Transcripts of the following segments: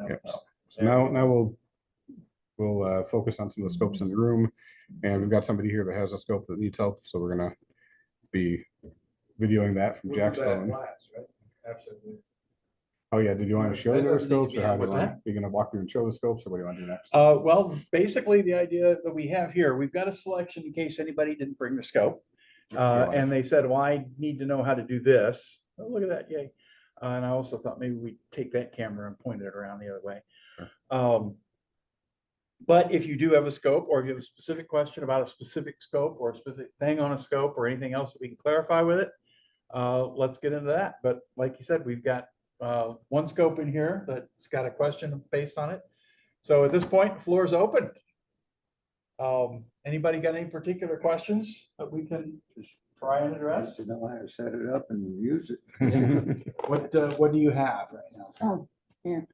Yep. So now we'll focus on some of the scopes in the room, and we've got somebody here that has a scope that needs help, so we're gonna be videoing that from Jack's phone. Right? Absolutely. Oh yeah, did you want to show the scopes, or how do you What's want? that? You're gonna walk through and show the scopes, or what do you want to do next? Well, basically the idea that we have here, we've got a selection in case anybody didn't bring the scope. And they said, well, I need to know how to do this. Oh, look at that, yay. And I also thought maybe we'd take that camera and point it around the other way. Sure. But if you do have a scope, or if you have a specific question about a specific scope or a specific thing on a scope or anything else that we can clarify with it, let's get into that. But like you said, we've got one scope in here that's got a question based on it. So at this point, the floor is open. Anybody got any particular questions that we can just try and address? To know how to set it up and use it. What do you have right now? Oh, here,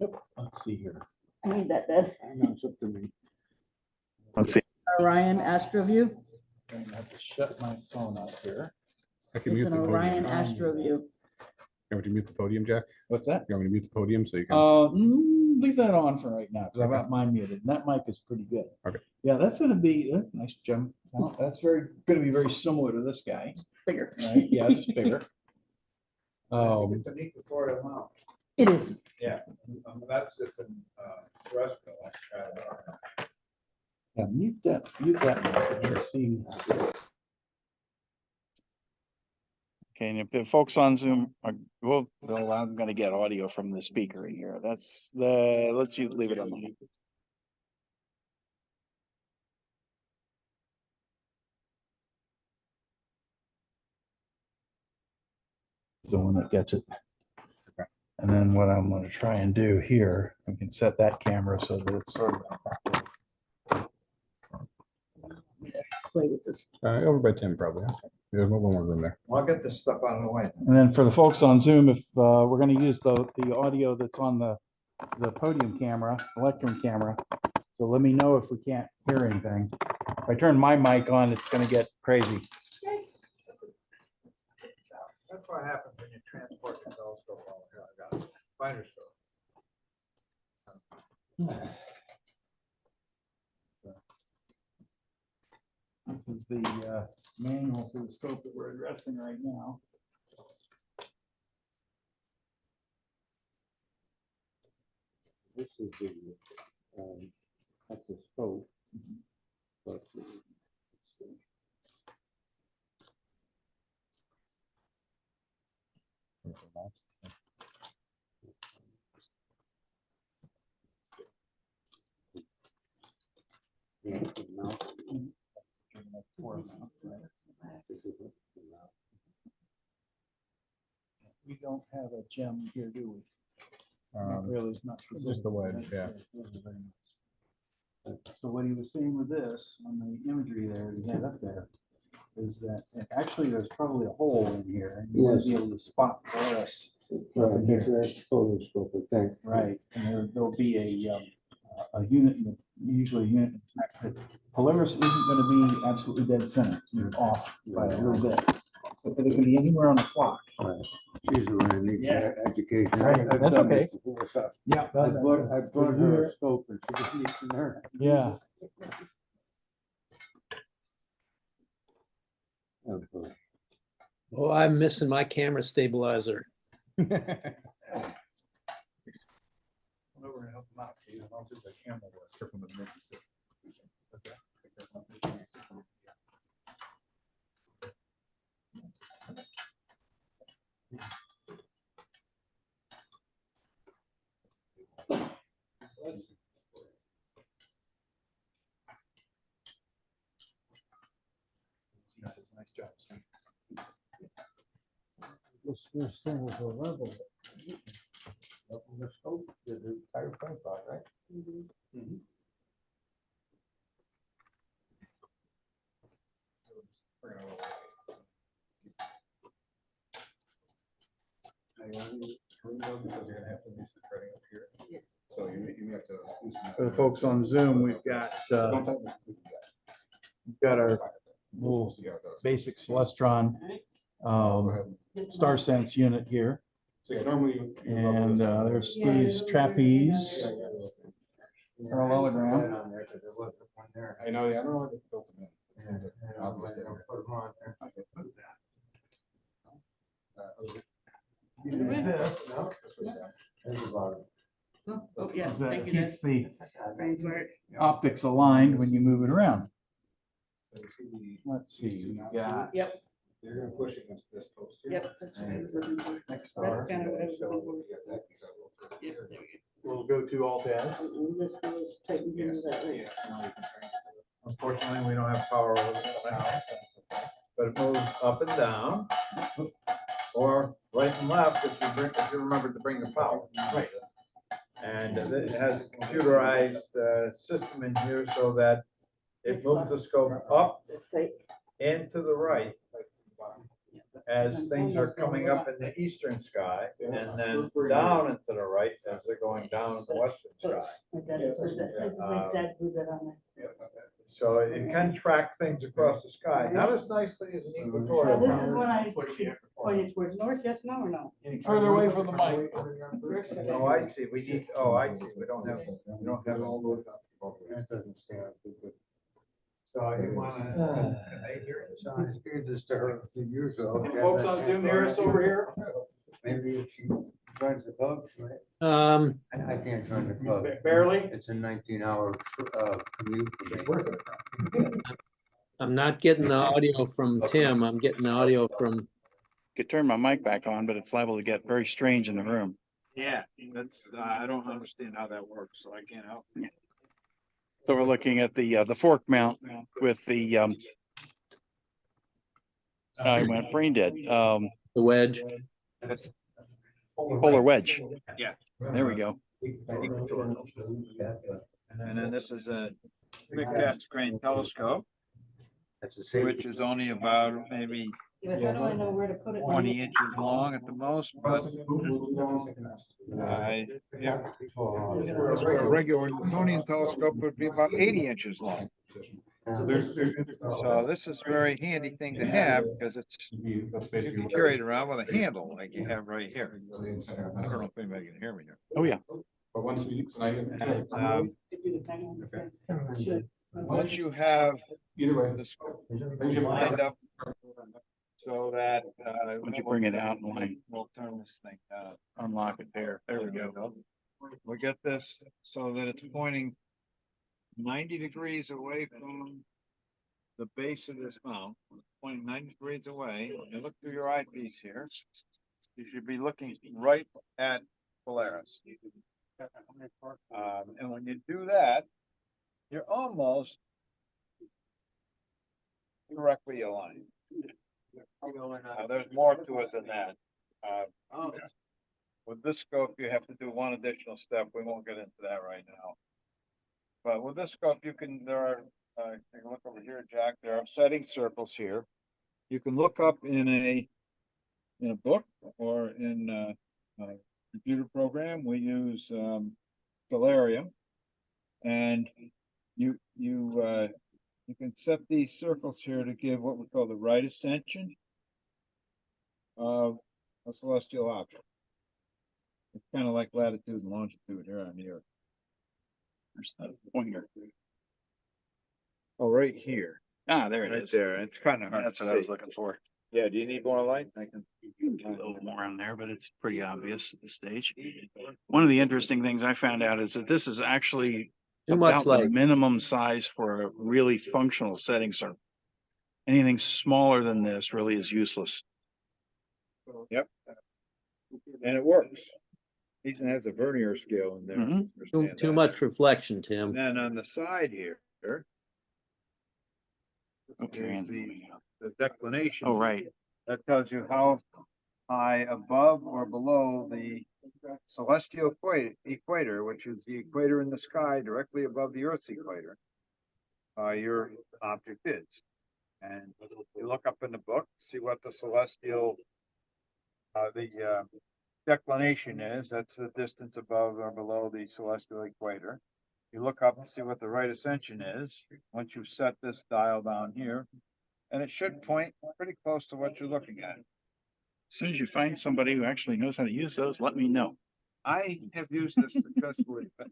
Yep. Let's see here. I need that then. I know it's up to me. Let's see. Orion AstroView. I'm gonna have to shut my phone up here. I can It's mute an the Orion podium. AstroView. You want me to mute the podium, Jack? What's that? You want me to mute the podium so you can? Leave that on for right now because I've got mine muted. And that mic is pretty good. Okay. Yeah, that's gonna be nice, Jim. Well, that's gonna be very similar to this guy, Bigger. right? Yeah, it's just bigger. It's a neat tutorial mount. It is. Yeah, that's just an terrestrial. Yeah, mute that. Let's see. Okay, and if the folks on Zoom are, well, I'm gonna get audio from the speaker in here. That's let's see, leave it on. The one that gets it. And then what I'm gonna try and do here, we can set that camera so that it's sort of. Play with this. Over by Tim, probably. Huh? There's a little more room there. Well, I'll get this stuff out of the way. And then for the folks on Zoom, if we're gonna use the audio that's on the podium camera, electron camera. So let me know if we can't hear anything. If I turn my mic on, it's gonna get crazy. That's what happens when you transport the telescope all around. Finder scope. This is the manual for the scope that we're addressing right now. This is the, that's the scope. But let's see. Yeah, the mount. This is it, the mount. We don't have a gem here, do we? Not really, not Just the wedge, yeah. So what he was saying with this, on the imagery there, he had up there, is that actually there's probably a hole in here, and you want to be able to spot for us. Right, that's photo scope, I think. Right, and there'll be a unit, usually a unit. Polaris isn't going to be absolutely dead center, it's off by a little bit. But it can be anywhere on the clock. Right. She's the one who needs Yeah. education. Right, I've that's done this okay. before, so Yeah. I brought her a scope and she just needs to learn. Yeah. Oh, boy. Oh, I'm missing my camera stabilizer. We're gonna help them out, see, as long as the camera works from the emergency. What's that? Nice job. This thing was a level. Level the scope, the entire profile, right? Because you're gonna have to do some threading up here. Yeah. So you have to loosen that. For the folks on Zoom, we've got our little basic Celestron Go ahead. Star Sense unit here. So yeah, normally. And there's Steve's trapeze, parallelogram. I know, yeah, I don't know why they built them in. Obviously. Oh, yeah, That thank you, keeps the Thanks for it. optics aligned when you move it around. Let's see, we got Yep, They're gonna push against this post here. yep, that's what I was looking for. next That's door. kind of what I was looking for. Yep, there We'll go to alt S. you go. This goes tightens into that way. Unfortunately, we don't have power over the house, but it moves up and down. Or right and left if you remember to bring the power. Right. And it has a computerized system in here so that it moves the scope up It's like, and to the right as things are coming up in the eastern sky, and then down and to the right as they're going down in the western sky. my dad put that, my dad put that on there. So it can track things across the sky, not as nicely as an So equatorial. this is when I pointed towards north, yes, no, or no? Further away from the mic. Oh, I see, we need, oh, I see, we don't have all those. That doesn't sound good. So you wanna, can they hear it? So I gave this to her a few years ago. Folks on Zoom hear us over here? Maybe if she joins the club, right? I can't join the club. Barely? It's a 19-hour commute for me. I'm not getting the audio from Tim. I'm getting the audio from, Could turn my mic back on, but it's liable to get very strange in the room. Yeah, that's, I don't understand how that works, so I can't help. So we're looking at the fork mount with the, I went brain dead, the wedge. it's polar wedge. Yeah. There we go. And then this is a Mid-Hudson crane telescope, That's the same. which is only about maybe Yeah, but how do I know where to put it? 20 inches long at the most, but yeah. For a regular Newtonian telescope would be about 80 inches long. So this is a very handy thing to have because it's, you can carry it around with a handle like you have right here. I don't know if anybody can hear me here. Oh, yeah. But once we, so I get, Once you have either way. the scope lined up so that, Once you bring it out and line, we'll turn this thing, unlock it there. There we go. we get this so that it's pointing 90 degrees away from the base of this mount, pointing 90 degrees away. When you look through your eyepiece here, you should be looking right at Polaris. And when you do that, you're almost correctly aligned. There's more to it than that. With this scope, you have to do one additional step. We won't get into that right now. But with this scope, you can, there are, you can look over here, Jack, there are setting circles here. You can look up in a book or in a computer program. We use Stellarium, and you can set these circles here to give what we call the right ascension of a celestial object. It's kind of like latitude and longitude here on the Earth. There's the pointer. Oh, right here. Ah, there it Right is. there. It's kind of hard That's to what I was see. looking for. Yeah, do you need more light? I can. A little more on there, but it's pretty obvious at this stage. One of the interesting things I found out is that this is actually Too much about the light. minimum size for a really functional setting circle. Anything smaller than this really is useless. Yep. And it works. Even has a vernier scale in there. Mhm. Too much reflection, Tim. And then on the side here. Okay, is and- the declination. Oh, right. That tells you how high above or below the celestial equator, which is the equator in the sky directly above the Earth's equator, your object is. And you look up in the book, see what the celestial, the declination is. That's the distance above or below the celestial equator. You look up and see what the right ascension is. Once you set this dial down here, and it should point pretty close to what you're looking at. soon as you find somebody who actually knows how to use those, let me know. I have used this successfully a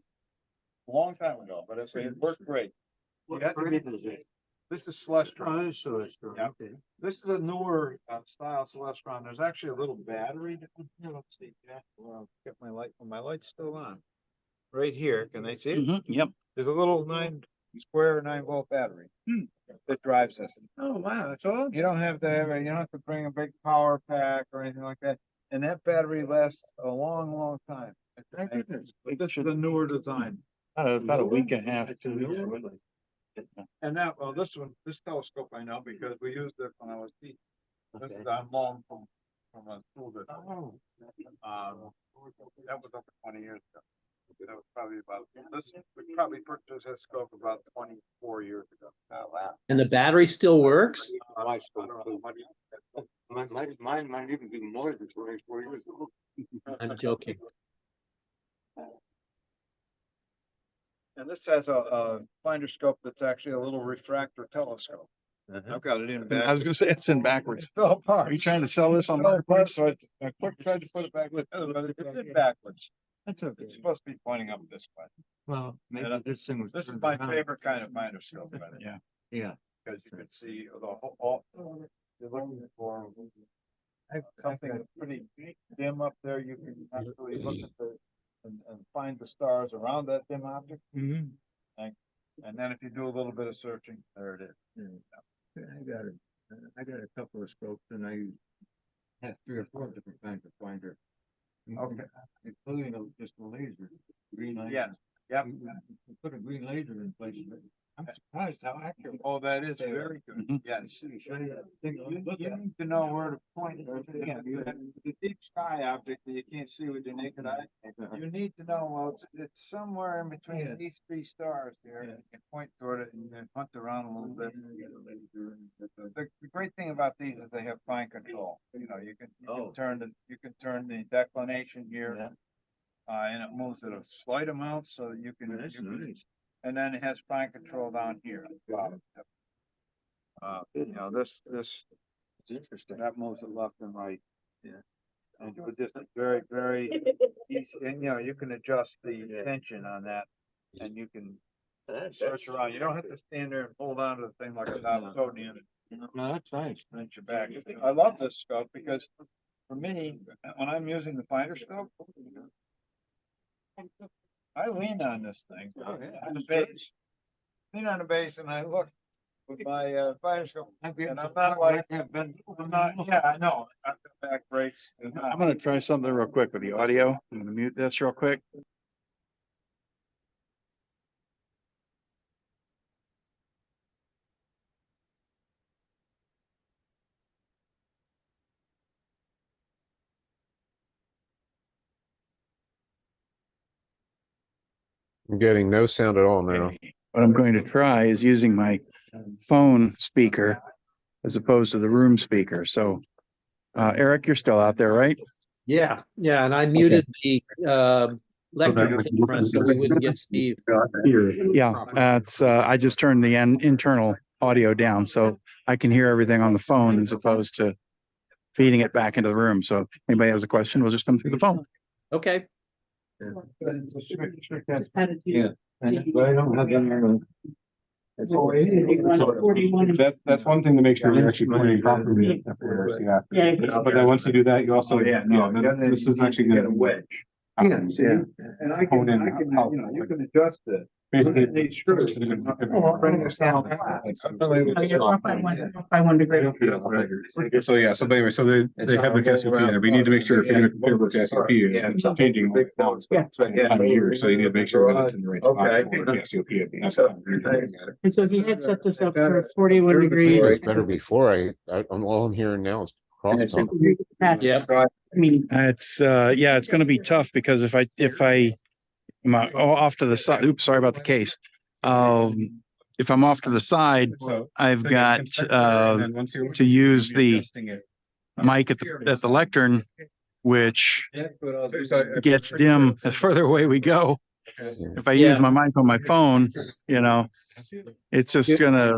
long time ago, but it worked great. You have to be- This is Celestron. Oh, so it's, Yeah. okay. This is a newer style Celestron. There's actually a little battery. Here, let's see. Yeah, well, get my light. Well, my light's still on. Right here, can they see it? Mhm, yep. There's a little 9-volt battery that drives this. Oh, wow, that's all? You don't have to have you don't have to bring a big power pack or anything like that. And that battery lasts a long, long time. Thank goodness. But this is a newer design. About a week and a half, 2 weeks. And that, well, this telescope I know because we used it when I was teaching. This Okay. is on loan from a school that, Oh. that was over 20 years ago. That was probably we probably purchased that scope about 24 years ago. Oh, wow. And the battery still works? I don't know what Mine might even be more than 24 years old. I'm joking. And this has a finder scope that's actually a little refractor telescope. I've got it in I back. was gonna say, it's in backwards. It fell apart. Are you trying to sell this on Fell apart, marketplace? so I quick tried to put it back with, it's in backwards. That's okay. It's supposed to be pointing up this way. Well, maybe this thing was. This is turned my around. favorite kind of finder scope. Yeah. Yeah. Because you can see the whole, you're looking for something that's pretty dim up there. You can actually look at and find the stars around that dim object. Mhm. And then if you do a little bit of searching, there it is. Yeah, I got a couple of scopes and I have 3 or 4 different kinds of finder. Okay. Including just a laser, green laser. Yes. Yep. You put a green laser in place of it. I'm surprised how accurate. Oh, that is very good. Mhm. Yes. Thing to look You at. need to know where to point. The deep sky object that you can't see with your naked eye. You need to know, well, it's somewhere in between Yeah. these 3 stars here. Yeah. And you can point toward it and then hunt around a little bit. The great thing about these is they have fine control. You know, you can Oh. turn the declination here. Yeah. And it moves at a slight amount so that you can. That's you can- nice. And then it has fine control down here. At the bottom. You know, this, It's interesting. that moves it left and right. Yeah. And with just very, very easy, and you know, you can adjust the tension on that and you can search around. You don't have to stand there and hold on to the thing like a Dobsonian No, that's nice. and inch your back. I love this scope because for me, when I'm using the finder scope, I lean on this thing. Oh, yeah. On the base. Lean on the base and I look with my finder scope. And I'm not like, I'm not, yeah, I know. I've got back brace. I'm gonna try something real quick with the audio. I'm gonna mute this real quick. I'm getting no sound at all now. Okay. What I'm going to try is using my phone speaker as opposed to the room speaker. So, Eric, you're still out there, right? Yeah, yeah, and I muted the lectern camera so we wouldn't get Steve. Yeah, it's, I just turned the internal audio down so I can hear everything on the phone as opposed to feeding it back into the room. So if anybody has a question, we'll just come through the phone. Okay, Yeah. But I don't have them. That's one thing to make sure you're actually pointing properly. Yeah. But then once you do that, you also, then this is actually gonna. Yeah. And I Hone in how- You can adjust it. Basically. By 1 degree. So, yeah, so anyway, so they have the Cassiopeia there. We need to make sure if you're gonna compare with Cassiopeia, it's changing. Time of year, so you need to make sure that it's in the right spot for Cassiopeia. And so he had set this up for 41 degrees. Better before all I'm hearing now is cross talk. yeah, I mean, It's, yeah, it's gonna be tough because if I'm off to the side, oops, sorry about the case. If I'm off to the side, I've got, to use the mic at the lectern, which gets dim the further away we go. If I use Yeah. my mic on my phone, you know, it's just gonna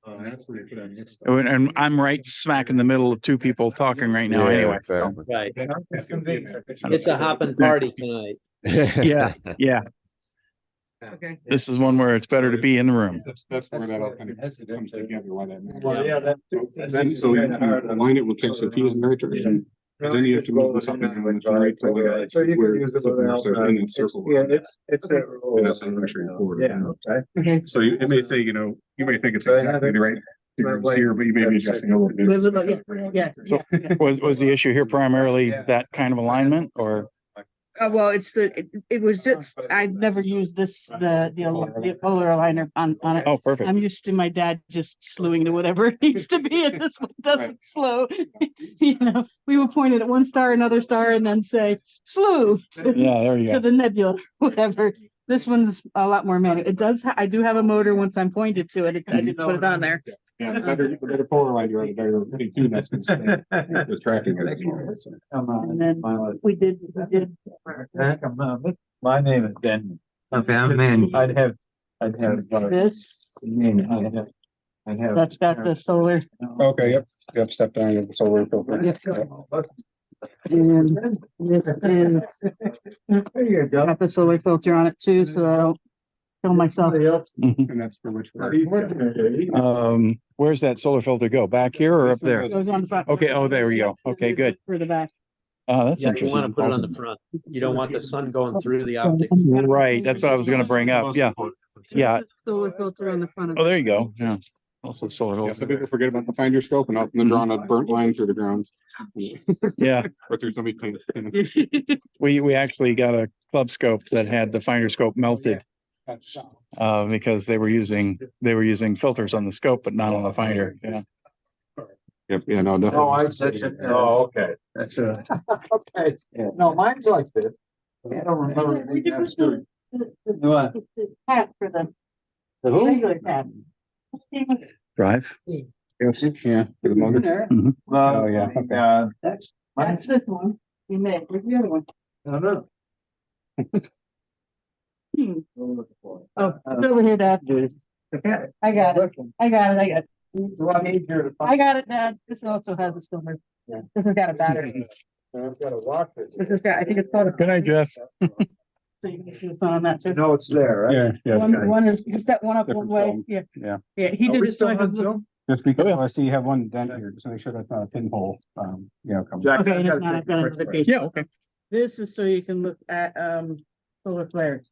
That's where you put on this stuff. And I'm right smack in the middle of two people talking right now Yeah, anyway. So, exactly. Right. That's the idea. It's a hopping party tonight. yeah, yeah. Okay. This is one where it's better to be in the room. That's where that all kind of comes together, why that matters. Well, yeah, that's. Then, so you align it with capital P is in the right direction. Then you have to move this up and down to the right. So you where can use it the without. footnotes are in and circle. Yeah, it's. And that's how you make sure you forward it. Yeah, okay. Okay. So it may say, you may think it's exactly the right figures here, but you may be adjusting a little bit. Yeah. Was the issue here primarily that kind of alignment or? Well, it was just, I've never used the polar aligner on it. Oh, perfect. I'm used to my dad just slewing to whatever it needs to be, and this one doesn't slow. We would point it at one star, another star, and then say slew Yeah, there you to go. the nebula, whatever. This one's a lot more manual. It does, I do have a motor once I'm pointed to it. I did put it on there. Yeah, the better polar line you are, the better too, that's gonna stay with tracking it. And then we did. My name is Ben. Okay, I'm in. I'd have. This, I'd have. that's got the solar. Okay, yep, step down, you have the solar filter. Yep. And this is, There you go. got the solar filter on it too, so I don't kill myself. And that's for which. Where's that solar filter go? Back here or up there? Goes on the front. Okay, oh, there we go. Okay, good. For the back. Oh, that's Yeah, you want to interesting. put it on the front. You don't want the sun going through the optics. Right, that's what I was gonna bring up. Yeah, yeah. Solar filter on the front of Oh, it. there you go. Yeah. Also solar Yeah, some filter. people forget about the finder scope and often drawing a burnt line through the ground. Yeah, Or through somebody clean. we actually got a club scope that had the finder scope melted. Because they were using filters on the scope, but not on the finder. Yeah. Yep, yeah, no, definitely. Oh, I said, oh, okay, that's a. Okay, no, mine's like this. I don't remember. We can That's put good. the- the Hat for the who? regular hat. Drive. Yeah, for the motor. Oh, yeah, okay. That's this one we made. Where's the other one? No, no. Oh, it's over here, Dad. I got it. I got it, Dad. This also has a silver. This has got a battery. I've got to watch it. This has got, I think it's called a. Good night, Jeff. So you can see the sun on that too. No, it's there, right? Yeah, One is, you set one up one Different way. film. Yeah. Yeah. Yeah, he Are did we this. So I still on could look. Zoom? Just because I see you have one dent here, just make sure that's not a pinhole, come. Jack, Okay, I and gotta if not, take I've got a quick another break. piece. Yeah, okay. This is so you can look at, solar flares.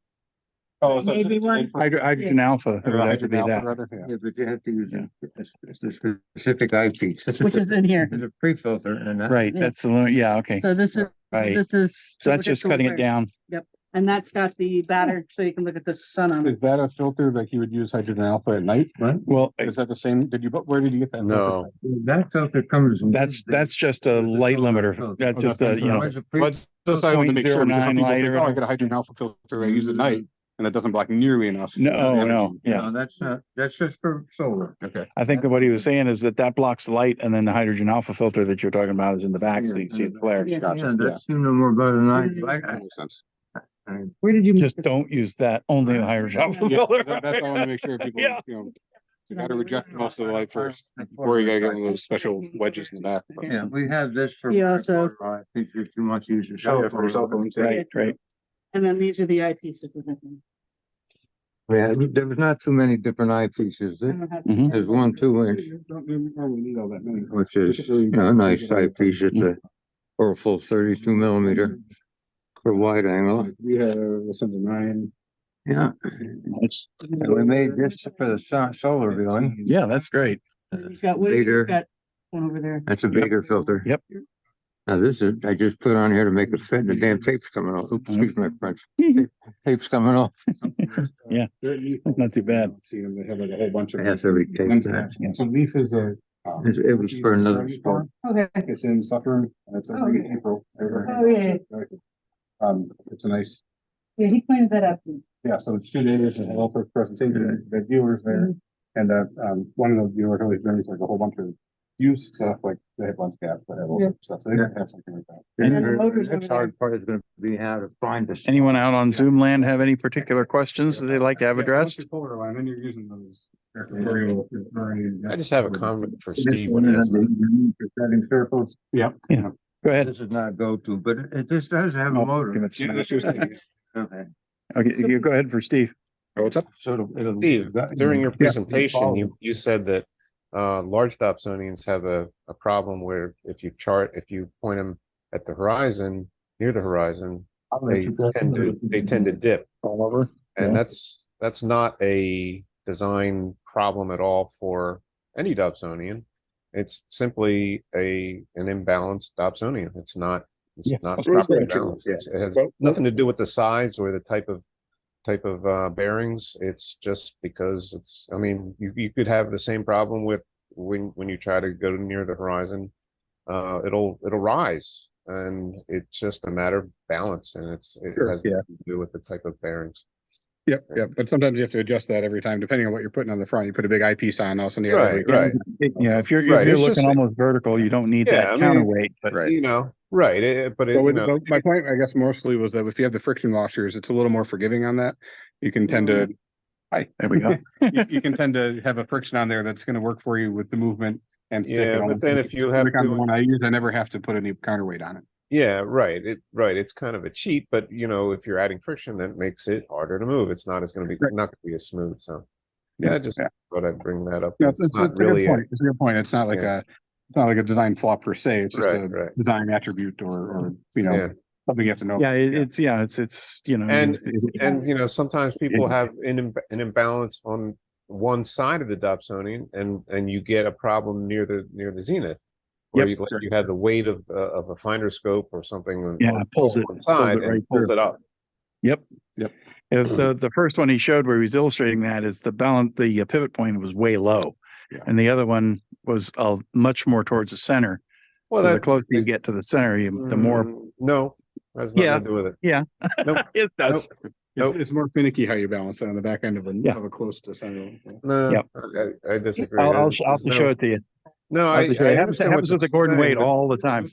Oh, so Maybe one. Hydrogen alpha. It would have to be that. Yeah, but you have to use a specific eyepiece. Which is in here. There's a pre-filter and that. Right, that's the limit. Yeah, okay. So this is, Right. this is. So that's just cutting it down. And that's got the battery, so you can look at the sun on it. Is that a filter like you would use hydrogen alpha at night? Right. Well, Is that the same? Where did you get that? No. That filter comes. that's just a light limiter. That's just a, Let's decide to make sure, because some 0.09 people light think, or oh, I got a hydrogen alpha filter I use at night, and that doesn't block nearly enough. No, yeah. No, that's not, that's just for solar. Okay. I think that what he was saying is that blocks the light and then the hydrogen alpha filter that you're talking about is in the back, so you can see the flare. Yeah. Gotcha. Yeah, that's no more better than That makes sense. Where did you? Just don't use that, only the hydrogen alpha Yeah, filter. that's why I want to make sure people, Yeah. You gotta reject most of the light first, before you gotta get one of those special wedges in the back. Yeah, we have this for. He also- I think if you want to use your Yeah, for your cell phone, too. Right. And then these are the eyepieces. I Yeah, there was not too many different eyepieces. don't have- Mhm. There's 1 2-inch, Don't normally need all that many. which is, a nice eyepiece. It's a, or a full 32 millimeter for wide angle. We have a 9. Yeah, Nice. and we made this for the solar viewing. Yeah, that's great. He's got, he's Later. got one over there. That's a bigger filter. Yep. Now this is, I just put on here to make it fit, and the damn tape's coming off. Oops, excuse my French. Tape's coming off. Yeah, not too bad. See them, they have like a whole bunch of. It has every tape. So Leaf is a. It was for another sport. Okay. It's in Suffern, and it's every April. Oh, yeah. It's a nice, Yeah, he pointed that out. to me. yeah, so it's 2 days, and all for presentation, the viewers there. And one of the viewers always brings like a whole bunch of used stuff, like they have lunch gaps, they have all sorts of stuff, so they have something like that. And then the motors over Next there. hard part is gonna be how to find this. Anyone out on Zoom land have any particular questions that they'd like to have Yeah, so once addressed? you polar line, then you're using those I just have a comment for Steve when he has one. Setting circles. Yep. Yeah. Go ahead. This is not go-to, but this does have a motor. Yeah, that's just- Okay. Okay, you go ahead for Steve. Oh, what's up? Steve, during your presentation, you said that large Dobsonians have a problem where if you point them at the horizon, near the horizon, they tend to dip. All over. And Yeah. that's not a design problem at all for any Dobsonian. It's simply an imbalanced Dobsonian. It's not properly balanced. It has nothing to do with the size or the type of bearings. It's just because I mean, you could have the same problem with when you try to go near the horizon, it'll rise, and it's just a matter of balance, and it has nothing to do with the type of bearings. Yep, yep. But sometimes you have to adjust that every time, depending on what you're putting on the front. You put a big eyepiece on, all of a sudden you have Right. Yeah, if you're Right, it's looking just- almost vertical, you don't need Yeah, that I mean, counterweight, but Right. You know, right. But But my point, I guess, mostly was that if you have the friction washers, it's a little more forgiving on that. You can tend to, there we go. you can tend to have a friction on there that's going to work for you with the movement and stick. Yeah, but then if you have Like on the to, one I use, I never have to put any counterweight on it. yeah, right. It's kind of a cheat, but if you're adding friction, that makes it harder to move. It's not going to be as smooth. So yeah, just thought I'd bring that up. No, It's it's not a really good point. It's a good point. It's not like it's not like a design flaw per se. It's just a Right. design attribute or Yeah. something you have to know. Yeah, it's And sometimes people have an imbalance on one side of the Dobsonian, and you get a problem near the zenith, where you have the weight of a finder scope or something. Yeah, it pulls it one side right and pulls through. it up. Yep. Yep. The first one he showed where he was illustrating that is the pivot point was way low. Yeah. And the other one was much more towards the center. Well, So the closer you get to the center, the more. No, has nothing to do with it. Yeah, Nope. it does. It's more finicky how you balance it on the back end of a close to center. No, Yep. I disagree. I'll have to show it to you. No, I'll I have to show you. It happens understand what with the you're Gordon saying, weight but- all the time.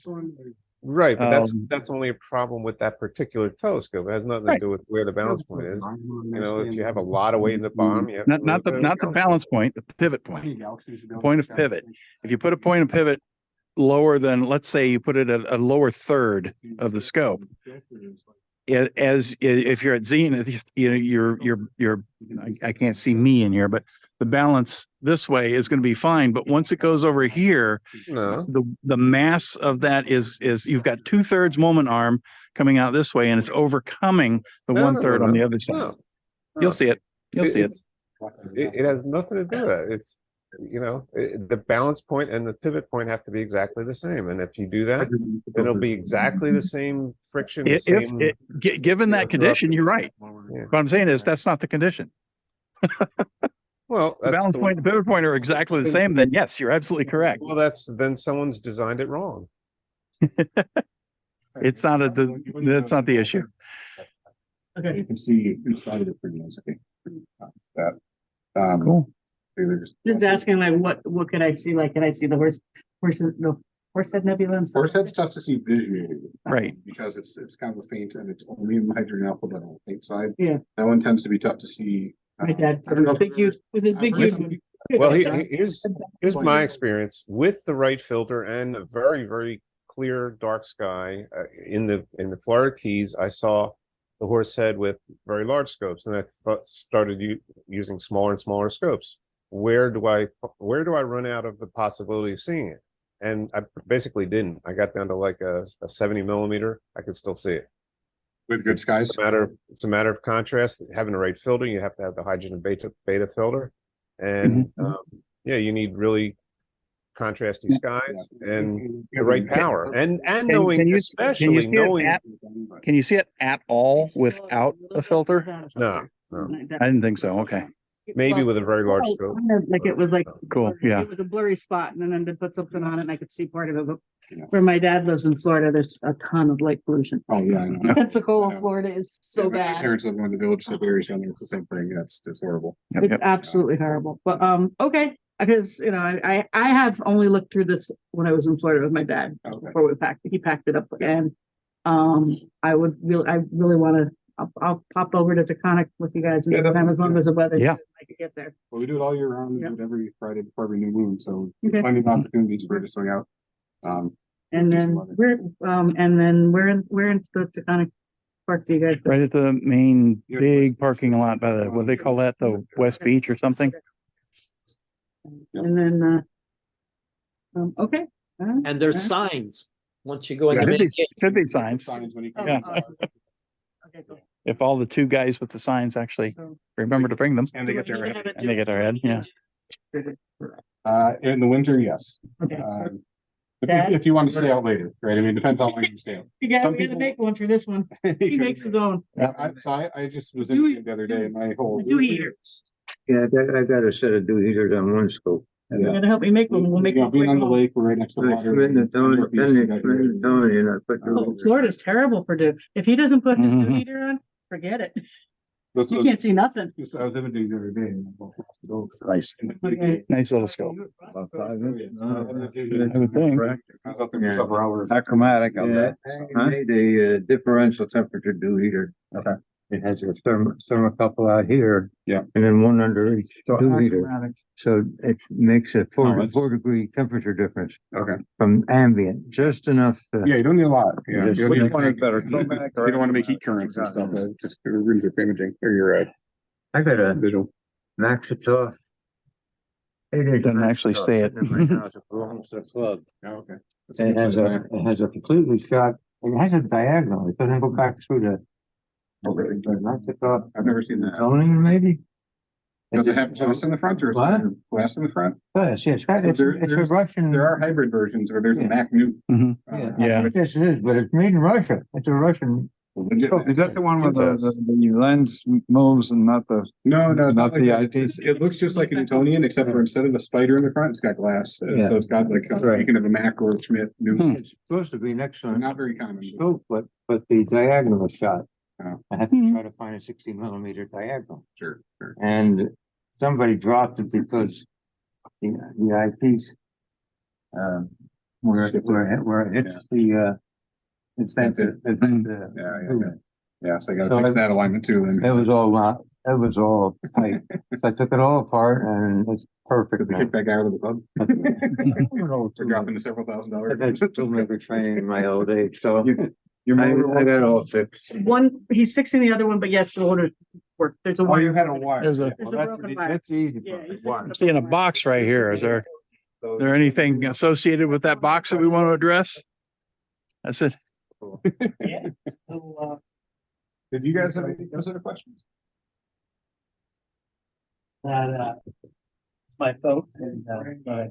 Right, but Um, that's only a problem with that particular telescope. It has nothing to do with where the balance point is. If you have a lot of weight in the bottom, you have to Not the balance point, the pivot point. Point of pivot. If you put a point of pivot lower than, let's say you put it at a lower third of the scope, if you're at zenith, I can't see me in here, but the balance this way is going to be fine. But once it goes over here, No, the mass of that is you've got 2/3 moment arm coming out this way, and it's overcoming the no, 1/3 on the no, other side. no. You'll see it. You'll see it. It has nothing to do with that. It's the balance point and the pivot point have to be exactly the same. And if you do that, it'll be exactly the same friction. The same, Given that condition, you're right. Yeah. What I'm saying is that's not the condition. Well, The that's balance point and pivot point are exactly the same. Then yes, you're absolutely correct. well, then someone's designed it wrong. It's not that's not the issue. You can see inside of it pretty nicely. That. Cool. Just asking like, what could I see? Like, can I see the Horsehead Nebula and stuff? Horsehead's tough to see visually. Right. Because it's kind of a faint and it's only in the hydrogen alpha, but on the faint side. Yeah. That one tends to be tough to see. My dad, I don't know. big huge, with his big huge. Well, here's my experience with the right filter and a very, very clear dark sky in the Florida Keys. I saw the Horsehead with very large scopes, and I started using smaller and smaller scopes. Where do I run out of the possibility of seeing it? And I basically didn't. I got down to like a 70 millimeter. I could still see it. With good skies. It's a matter of contrast. Having the right filter, you have to have the hydrogen beta filter, and you need really contrasty skies and the right power, and knowing, can you especially see knowing. Can you see it at all without a filter? No. I didn't think so. Okay. Maybe with a very large scope. Like it was like. Cool, yeah. It was a blurry spot and then they put something on it and I could see part of it. But where my dad lives in Florida, there's a ton of light pollution. Oh, yeah, I know. Pensacola, Florida is so My bad. parents live in the village, so Barry's down there. It's the same thing. It's horrible. It's absolutely horrible. But, okay. Because, I have only looked through this when I was in Florida with my dad Okay. before he packed it up. And, I really want to I'll pop over to Taconic with you guys Yeah, anytime, as long as the weather. Yeah. I can get there. Well, we do it all year round. We do Yeah. it every Friday before every new moon, so Okay. plenty of opportunities for it to swing out. And then we're in the Taconic Park, do you guys? Right at the main big parking lot by the, what do they call that? The West Beach or something? And then, okay. And there's signs once you go in Yeah, the Could main be, gate. could be signs. Signs when you Oh, come. Yeah. Okay, cool. If all the two guys with the signs actually So- remember to bring them And they get You're their, gonna have it and they get their head, yeah. in the winter, yes. Okay. If if you want to stay out later, right? I mean, it depends how long you stay out. You gotta, Some we gotta people- make one for this one. He makes his own. I just was in the other day and my whole. Do heaters. Yeah, I got a set of do heaters on one scope. You gotta help me make one. We'll make You know, one. being on the quick. lake, we're right next to I water. split the tone, Northeast, then you they got split your- the tone, and I put Oh, the. Florida's terrible for do. If he doesn't put his Mhm. heater on, forget it. This You was- can't see nothing. I was imaging the other day. and I thought, Nice, Okay. nice little scope. About 5 minutes. I would think. I was up there for several hours. Achromatic on on that. that. I made a differential temperature do heater. Okay. It has a thermocouple out here. Yeah. And then one under each So do heater. achromatic. So it makes a Oh, that's- 4 degree temperature difference Okay. from ambient, just enough to. Yeah, you don't need a lot. Yeah. Just- You don't need Which one is to- better, You don't want to make heat currents and stuff. Just the rooms are imaging or your I got a visual. max it off. 8 inch Doesn't max actually it off, stay it. sitting in my house, it belongs to the club. Oh, okay. It has a completely shot, it has a diagonal, it doesn't go back through the. Max it off. I've never seen that. Zoning maybe? Does it have glass in the front or is What? it glass in the front? Yes, yes, So it's a there's- Russian. There are hybrid versions or there's a Yeah. Mac New. Mhm. Yeah, Yeah. I think this is, but it's made in Russia, it's a Russian. Legit Mac. Is that the one where It the lens moves and not the, No, it's not like the that. eyepiece? It looks just like an Newtonian, except for instead of a spider in the front, it's got glass. Yeah. So it's got like, Right. you can have a Mac or a Schmidt, new, It's supposed to be next to not very common. scope, but the diagonal is shot. Oh. I have to try to find a 60 millimeter diagonal. Sure, sure. And somebody dropped it because the eyepiece, where it hits the, it's that, Yeah. Yeah, so I gotta So fix I- that alignment too, it then. was all tight. So I took it all apart and it's perfect Did they now. kick that guy out of the club? For dropping to several $1,000s. I've had so many training in my old age, so Your I motor got it works? all fixed. One, he's fixing the other one, but yes, the order work. There's a Oh, you wire. had a wire. There's a- There's a broken wire. That's easy. Yeah, he's Wire. fixing I'm seeing a box right here. Is there anything associated with that box that we want to address? That's it. Yeah. So, Did you guys have any other questions? It's my folks and,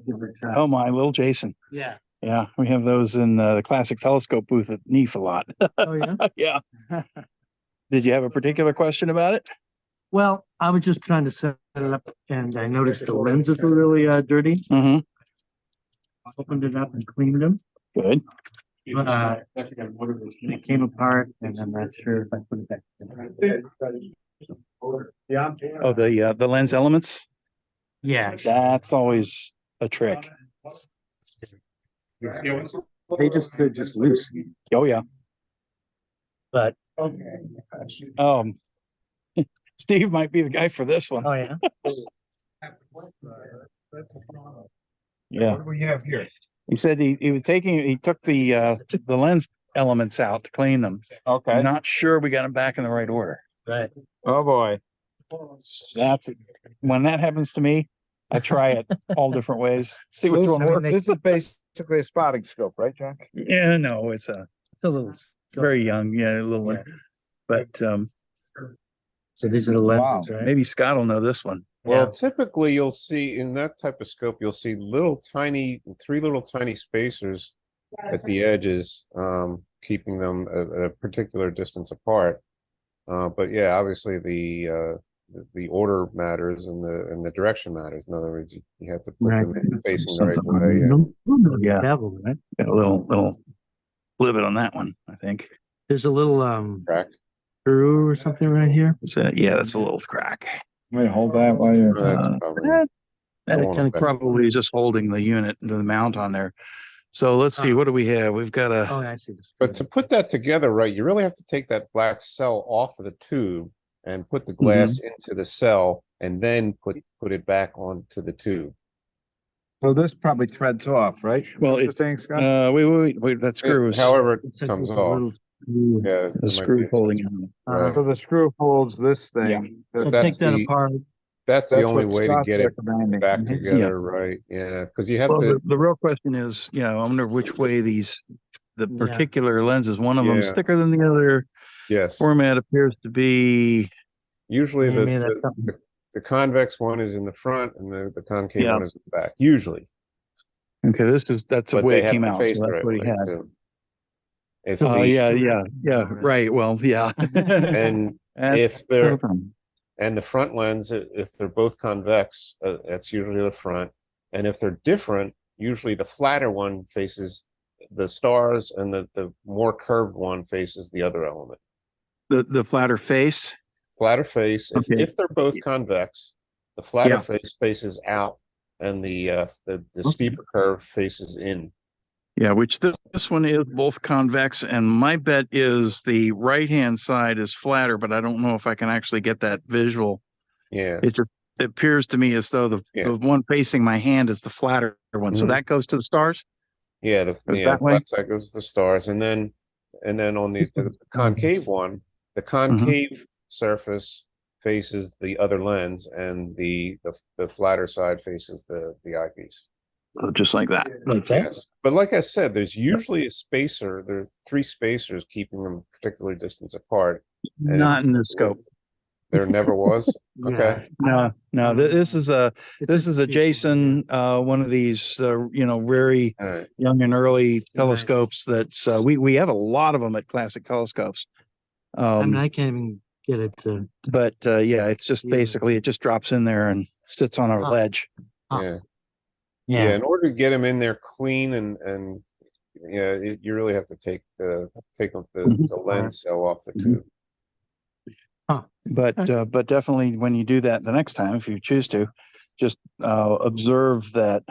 give it a try. Oh, my little Jason. Yeah. Yeah, we have those in the classic telescope booth at NEAF a lot. Oh, yeah? Yeah. Did you have a particular question about it? Well, I was just trying to set it up and I noticed the lenses were really, dirty. Mm-hmm. I opened it up and cleaned them. Good. They came apart and I'm not sure if I put it back. Oh, the lens elements? Yeah, That's always a trick. they're just loose, Oh, yeah. but. Steve might be the guy for this one. Oh, yeah. Yeah. What do we have here? He said he took the lens elements out to clean them. Okay. Not sure we got them back in the right order. Right. Oh, boy. That's, when that happens to me, I try it all different ways, see which one works. This is basically a spotting scope, right, Jack? Yeah, no, it's It's a little. very young, yeah, a little one. But So these are the lenses, right? maybe Scott will know this one. Well, typically you'll see in that type of scope, you'll see three little tiny spacers at the edges, keeping them at a particular distance apart. But yeah, obviously the order matters and the direction matters. In other words, you have to put Right. them in facing the right Something way. Yeah. Bevel, right? Got a little livid on that one, I think. There's a little, Track. screw or something right here. So, yeah, that's a little crack. Wait, hold that while you're. That's probably- That I won't can affect it. probably just holding the unit, the mount on there. So let's see, what do we have? We've got Oh, a, I see. this. But to put that together, right, you really have to take that black cell off of the tube and put the glass into the cell and then put it back onto the tube. So this probably threads off, right? Well, What you're it- saying, Scott? wait, that screw is, However it It's like comes with a off. little screw. Yeah. the screw holding it. Right. So the screw holds this thing. So that's take that the- apart. That's the That's only what way to Scott's get it recommending. back Mhm. together, right? Yeah, because you have Well, to, the real question is, I wonder which way the Yeah. particular lenses, one of them Yeah. thicker than the other. yes. Format appears to be, Usually Maybe that's something. the convex one is in the front and the concave Yeah. one is in the back, usually. okay, that's the But way they it have came to out, face so the that's right what he way had. too. If Oh, the, yeah, right, well, yeah. and That's if they're, problem. and the front lens, if they're both convex, that's usually the front. And if they're different, usually the flatter one faces the stars and the more curved one faces the other element. The flatter face, Flatter face, Okay. if they're both convex, the flatter Yeah. face faces out and the steeper curve faces in. yeah, which this one is both convex, and my bet is the right-hand side is flatter, but I don't know if I can actually get that visual. Yeah, It just appears to me as though the Yeah. one facing my hand is the flatter one, so Mhm. that goes to the stars? yeah, Goes that way? flat side goes to the stars, and then on the concave one, the concave surface faces the other lens, and the flatter side faces the eyepiece. Oh, just like that. Yes, but like I said, there's usually a spacer. There are 3 spacers keeping them particularly distance apart. And Not in the scope. There never was. Okay. No, this is a Jason, one of these, very All right. young and early telescopes that's, we have a lot of them at Classic Telescopes. I mean, I can't even get it to. But yeah, it's just Yeah. basically, it just drops in there and sits on a Huh. ledge. Huh. Yeah. Yeah. In order to get them in there clean and yeah, you really have to take the lens cell off the tube. But definitely when you do that the next time, if you choose to, just observe that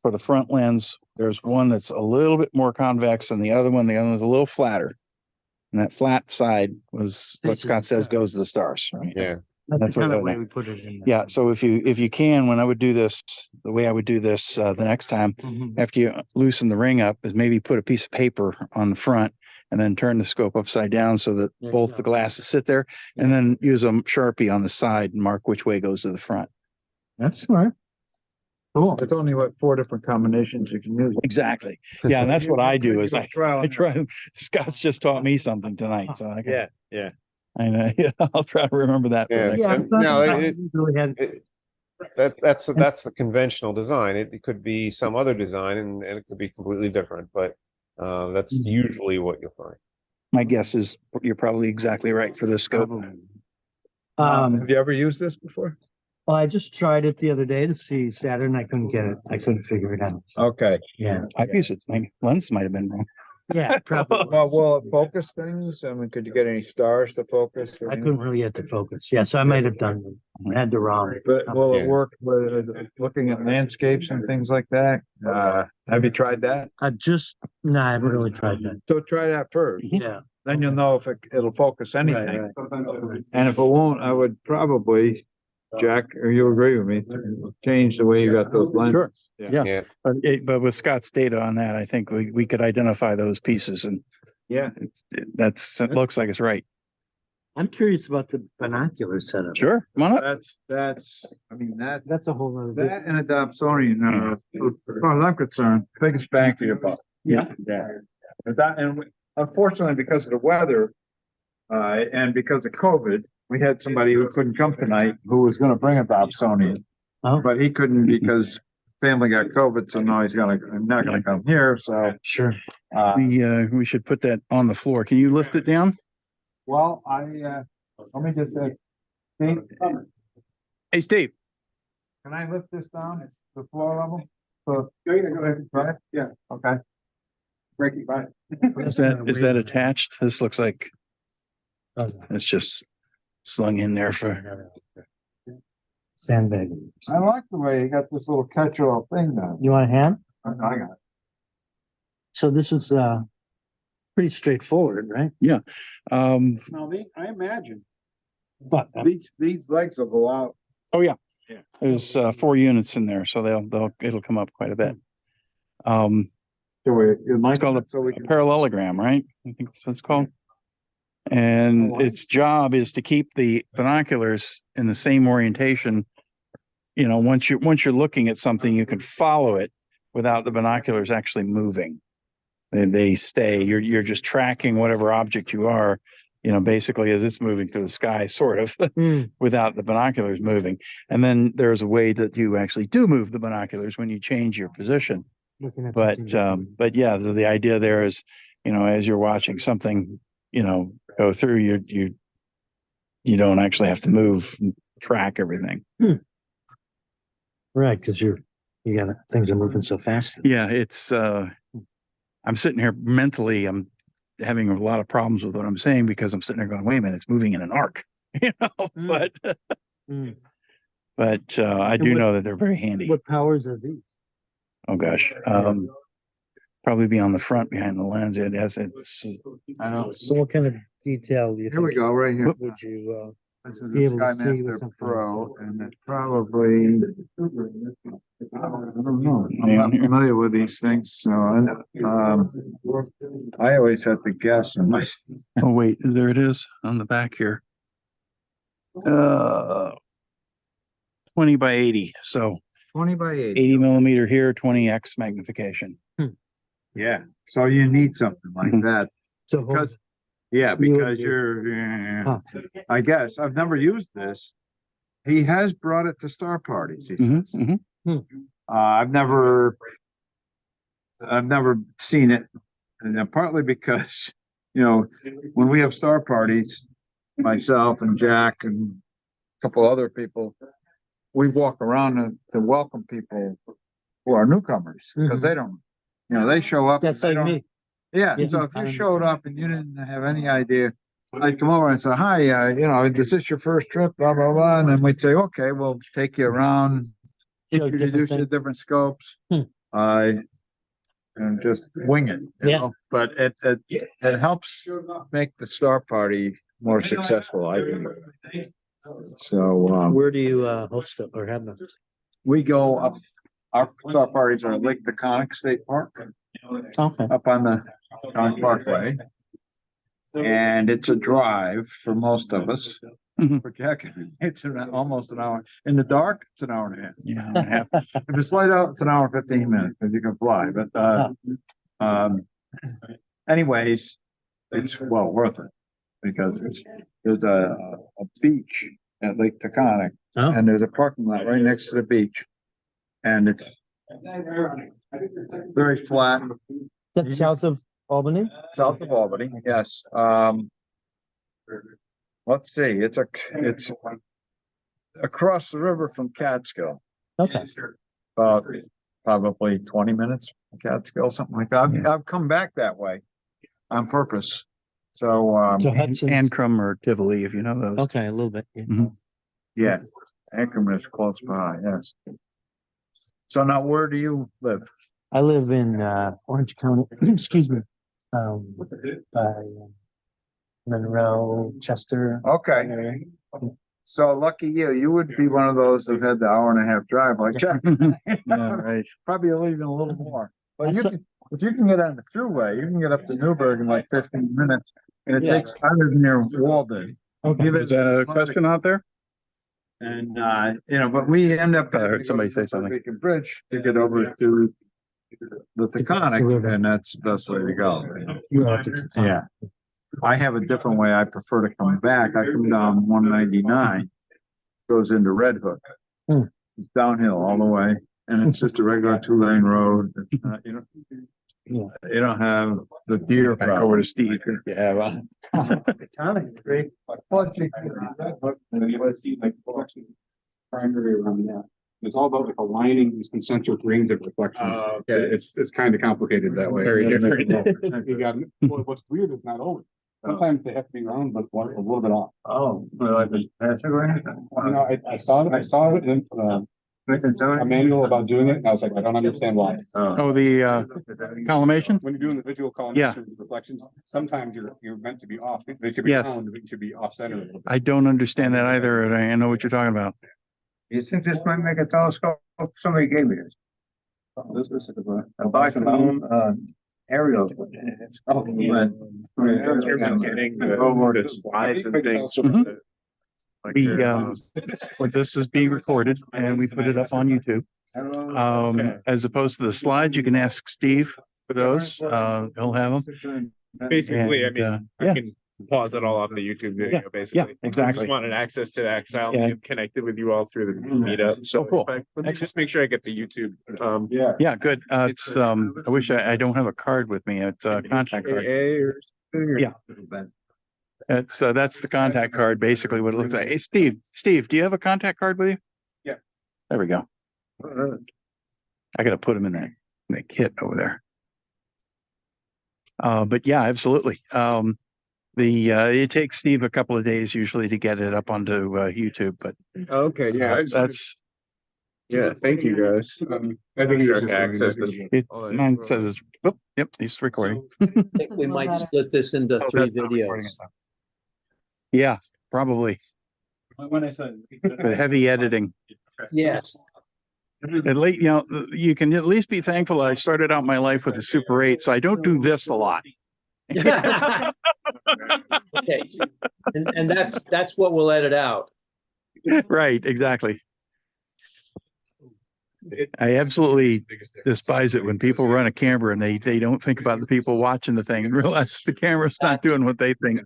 for the front lens, there's one that's a little bit more convex than the other one. The other one's a little flatter. And that flat side was what Faces Scott the says stars. goes to the stars. Right? Yeah. That's That's the kind what of I way know. we put it in. Yeah. So if you can, when I would do this, the way I would do this the next time, Mhm. after you loosen the ring up, is maybe put a piece of paper on the front and then turn the scope upside down so that There you both go. the glasses sit there, and then use a Sharpie on the side and mark which way goes to the front. That's smart. Cool. There's only 4 different combinations you can use. Exactly. Yeah, and that's what I do is I Trial and try. Scott's just taught me something tonight, so I can, yeah. I know. Yeah, I'll try to remember that. For the Yeah. next Yeah, And it's not no, that it- we really had- that's the conventional design. It could be some other design and it could be completely different, but that's usually what you'll find. My guess is you're probably exactly right for this scope. Have you ever used this before? Well, I just tried it the other day to see Saturn. I couldn't get it. I couldn't figure it out. Okay. Yeah. I've used it. My lens might have been wrong. Yeah, probably. Well, will it focus things? I mean, could you get any stars to focus? or I anything? couldn't really get to focus. Yeah, so I might have done, had the wrong. But will it Yeah. work with looking at landscapes and things like that? Have you tried that? No, I haven't really tried that. So try that first. Yeah. Then you'll know if it'll focus anything. Right. And if it won't, I would probably, Jack, or you agree with me, change the way you got those lenses. Sure. Yeah. Yeah. But with Scott's data on that, I think we could identify those pieces, and Yeah. it looks like it's right. I'm curious about the binocular setup. Sure. Come on up. I mean, That's a whole other. that and a Dobsonian, as far as I'm concerned, biggest bang for your buck. Yeah. Yeah. And unfortunately, because of the weather, and because of COVID, we had somebody who couldn't come tonight who was gonna bring a Dobsonian. Oh. But he couldn't because family got COVID, so now he's not gonna come here, so. Sure. We should put that on the floor. Can you lift it down? Well, let me just say, Steve, Hey, Steve. can I lift this down? It's the floor level? So, go ahead, right? Yeah, okay. Break it, right? Is that attached? This looks like it's just slung in there for. Sandbag. I like the way you got this little catch-all thing now. You want a hand? I got it. So this is, pretty straightforward, right? Now, I imagine But, these legs will go out. Oh, yeah. Yeah. There's 4 units in there, so it'll come up quite a bit. So It's called a parallelogram, right? I think that's what it's called. And its job is to keep the binoculars in the same orientation. You know, once you're looking at something, you can follow it without the binoculars actually moving. They stay. You're just tracking whatever object you are, you know, basically as it's moving through the sky, sort of, without the binoculars moving. And then there's a way that you actually do move the binoculars when you change your position. But yeah, the idea there is, you know, as you're watching something, you know, go through, you don't actually have to move and track everything. right, because things are moving so fast. Yeah, it's I'm sitting here mentally, I'm having a lot of problems with what I'm saying because I'm sitting there going, wait a minute, it's moving in an arc, you know, but I do know that they're very handy. What powers are these? Oh gosh. Probably be on the front behind the lens. I don't. So what kind of detail do you Here we think go, right here. would you, This is be the able to see with Skymaster something Pro, and it's probably, I don't know, I'm not familiar with these things, so, I always have to guess. Oh wait, there it is on the back here. 20 by 80. So 20 by 80. 80 millimeter here, 20x magnification. Yeah, so you need something like that, so because, because you're, I guess, I've never used this. He has brought it to star parties, he says. I've never seen it, and partly because, you know, when we have star parties, myself and Jack and a couple other people, we walk around to welcome people who are newcomers, because they don't, you know, they show up. That's like me. Yeah, so if you showed up and you didn't have any idea, I'd come over and say, hi, you know, is this your first trip, blah, blah, blah, and then we'd say, okay, we'll take you around, introduce you to different scopes, and just wing it, you know, but it helps make the star party more successful, I think. So, Where do you host it or have them? we go up, our star parties are at Lake Taconic State Park, Okay. up on the Taconic Parkway. And it's a drive for most of us. For Jack, it's almost an hour. In the dark, it's an hour and a half. Yeah. If it's light out, it's an hour and 15 minutes, because you can fly, but, anyways, it's well worth it, because there's a beach at Lake Taconic, and there's a parking lot right next to the beach. And it's very flat. That's south of Albany? South of Albany, yes. Let's see, it's across the river from Catskill. Okay. About probably 20 minutes from Catskill, something like that. I've come back that way on purpose. So, Ancrum or Tivoli, if you know those. Okay, a little bit. yeah, Ancrum is close by, yes. So now where do you live? I live in Orange County, excuse me. By Monroe, Chester. Okay. So lucky you would be one of those that had the hour and a half drive like that. Yeah, right. Probably even a little more. But if you can get on the thruway, you can get up to Newburgh in like 15 minutes. And it takes, I live near Walden. Okay. Is that a question out there? And, you know, but we end up. I heard somebody say something. Beacon Bridge to get over to the Taconic, and that's the best way to go. Yeah. I have a different way. I prefer to come back. I come down 199, goes into Red Hook. It's downhill all the way, and it's just a regular 2-lane road. It's not, you don't have the deer problem. Over to Steve. Yeah, Great. Primary around that. It's all about like aligning these concentric rings of reflections. It's kind of complicated that way. Very different. You got, what's weird is not always. Sometimes they have to be round, but a little bit off. Oh, well, like the You know, I saw it in a manual about doing it. And I was like, I don't understand why. Oh, the collimation? When you're doing the visual collimation reflections, sometimes you're meant to be off. They should be Yes. round, but you should be off center. I don't understand that either, and I know what you're talking about. You think this might make a telescope? Somebody gave me this. This is a black and blue, aerial. Oh, man. Over the slides and things. Well, this is being recorded and we put it up on YouTube. As opposed to the slides, you can ask Steve for those. He'll have them. Basically, I And, mean, yeah. I can pause it all off the YouTube video, basically. exactly. I just wanted access to that because I only Yeah. am connected with you all through the meetup. So cool. if let me just make sure I get the YouTube. Yeah, good. It's, I wish I don't have a card with me. It's a contact card. MHAA or something, or- Yeah. It's, that's the contact card, basically what it looks like. Hey, Steve, do you have a contact card with you? Yeah. There we go. I gotta put them in that kit over there. But yeah, absolutely. It takes Steve a couple of days usually to get it up onto YouTube, but Okay, yeah. I just wanted- that's, Yeah, thank you guys. I think you have access to. all that mine info. says, oh, yep, he's recording. I think we might split this into Oh, 3 that's not recording videos. it now. Yeah, probably. When I said. The heavy editing. Yes. At least, you know, you can at least be thankful I started out my life with a Super 8, so I don't do this a lot. Okay. And that's what we'll edit out. Right, exactly. I absolutely despise it when people run a camera and they don't think about the people watching the thing and realize the camera's not doing what they think.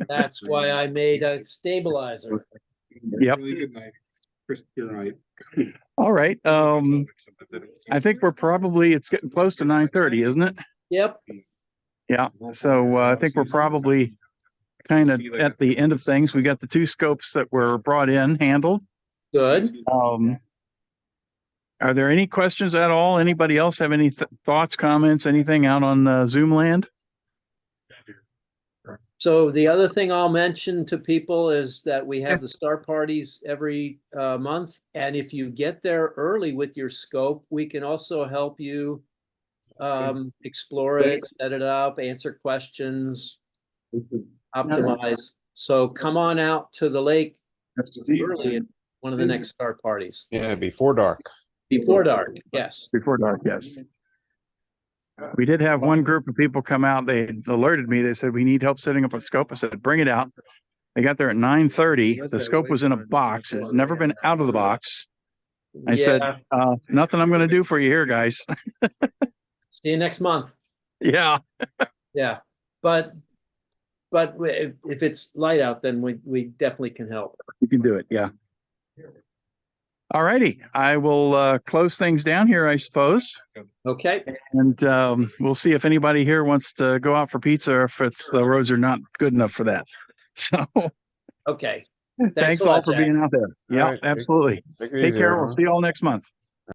That's why I made a stabilizer. Yep. Really good night. Chris, good night. All right. I think it's getting close to 9:30, isn't it? Yep. Yeah. So I think we're probably kind of at the end of things. We got the 2 scopes that were brought in, handled. Good. Are there any questions at all? Anybody else have any thoughts, comments, anything out on Zoom land? So the other thing I'll mention to people is that we have the start parties every month. And if you get there early with your scope, we can also help you explore it, set it up, answer questions, optimize. So come on out to the lake early at one of the next start parties. Yeah, before dark. Before dark, yes. Before dark, yes. We did have one group of people come out. They alerted me. They said, we need help setting up a scope. I said, bring it out. They got there at 9:30. The scope was in a box. It's never been out of the box. I said, nothing I'm going to do for you here, guys. See you next month. Yeah. Yeah. But if it's light out, then we definitely can help. You can do it. Yeah. All righty. I will close things down here, I suppose. Okay. And we'll see if anybody here wants to go out for pizza or if the roads are not good enough for that. So Okay. thanks a all lot, for Jack. being out there. Yeah, right. absolutely. Take it Take easy, care. everyone. We'll see you all next month.